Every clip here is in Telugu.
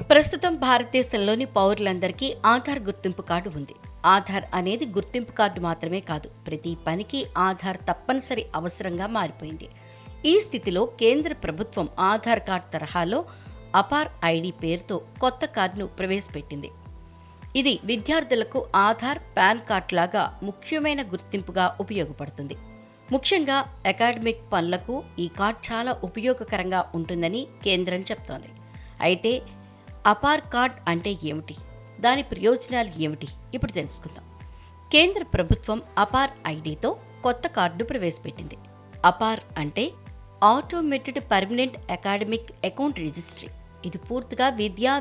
ప్రస్తుతం భారతదేశంలోని పౌరులందరికీ ఆధార్ గుర్తింపు కార్డు ఉంది. ఆధార్ అనేది గుర్తింపు కార్డు మాత్రమే కాదు, ప్రతి పనికి ఆధార్ తప్పనిసరి అవసరంగా మారిపోయింది. ఈ స్థితిలో కేంద్ర ప్రభుత్వం ఆధార్ కార్డు తరహాలో అపార్ ఐడి పేరుతో కొత్త కార్డును ప్రవేశపెట్టింది. ఇది విద్యార్థులకు ఆధార్, పాన్ కార్డ్ లాగా ముఖ్యమైన గుర్తింపుగా ఉపయోగపడుతుంది. ముఖ్యంగా అకాడమిక్ పనులకు ఈ కార్డ్ చాలా ఉపయోగకరంగా ఉంటుందని కేంద్రం చెప్తోంది. అయితే అపార్ కార్డ్ అంటే ఏమిటి, దాని ప్రయోజనాలు ఏమిటి, ఇప్పుడు తెలుసుకుందాం. కేంద్ర ప్రభుత్వం అపార్ ఐడితో కొత్త కార్డు ప్రవేశపెట్టింది. అపార్ అంటే automated permanent academic account registry. ఇది పూర్తిగా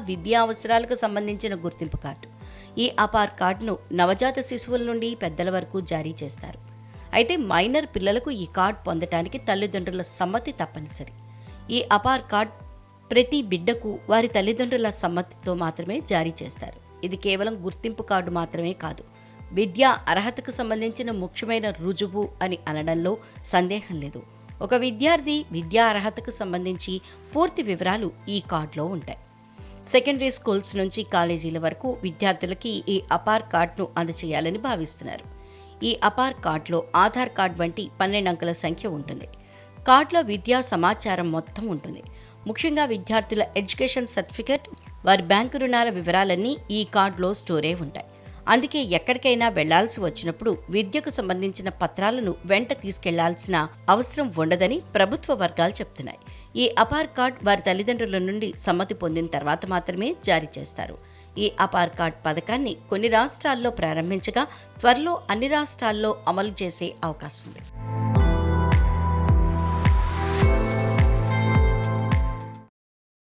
విద్యా అవసరాలకు సంబంధించిన గుర్తింపు కార్డు. ఈ అపార్ కార్డును నవజాత శిశువుల నుండి పెద్దల వరకు జారీ చేస్తారు. అయితే మైనర్ పిల్లలకు ఈ కార్డు పొందటానికి తల్లిదండ్రుల సమ్మతి తప్పనిసరి. ఈ అపార్ కార్డ్ ప్రతి బిడ్డకు వారి తల్లిదండ్రుల సమ్మతితో మాత్రమే జారీ చేస్తారు. ఇది కేవలం గుర్తింపు కార్డు మాత్రమే కాదు, విద్యా అర్హతకు సంబంధించిన ముఖ్యమైన రుజువు అని అనడంలో సందేహం లేదు. ఒక విద్యార్థి విద్యా అర్హతకు సంబంధించి పూర్తి వివరాలు ఈ కార్డులో ఉంటాయి. సెకండరీ స్కూల్స్ నుంచి కాలేజీల వరకు విద్యార్థులకి ఈ అపార్ కార్డును అందజేయాలని భావిస్తున్నారు. ఈ అపార్ కార్డులో ఆధార్ కార్డు వంటి 12 అంకెల సంఖ్య ఉంటుంది. కార్డులో విద్యా సమాచారం మొత్తం ఉంటుంది. ముఖ్యంగా విద్యార్థుల ఎడ్యుకేషన్ సర్టిఫికేట్, వారి బ్యాంకు రుణాల వివరాలన్నీ ఈ కార్డులో స్టోరే ఉంటాయి. అందుకే ఎక్కడికైనా వెళ్లాల్సి వచ్చినప్పుడు విద్యకు సంబంధించిన పత్రాలను వెంట తీసుకెళ్లాల్సిన అవసరం ఉండదని ప్రభుత్వ వర్గాలు చెప్తున్నాయి. ఈ అపార్ కార్డ్ వారి తల్లిదండ్రుల నుండి సమ్మతి పొందిన తర్వాత మాత్రమే జారీ చేస్తారు. ఈ అపార్ కార్డ్ పథకాన్ని కొన్ని రాష్ట్రాల్లో ప్రారంభించగా త్వరలో అన్ని రాష్ట్రాల్లో అమలు చేసే అవకాశం ఉంది.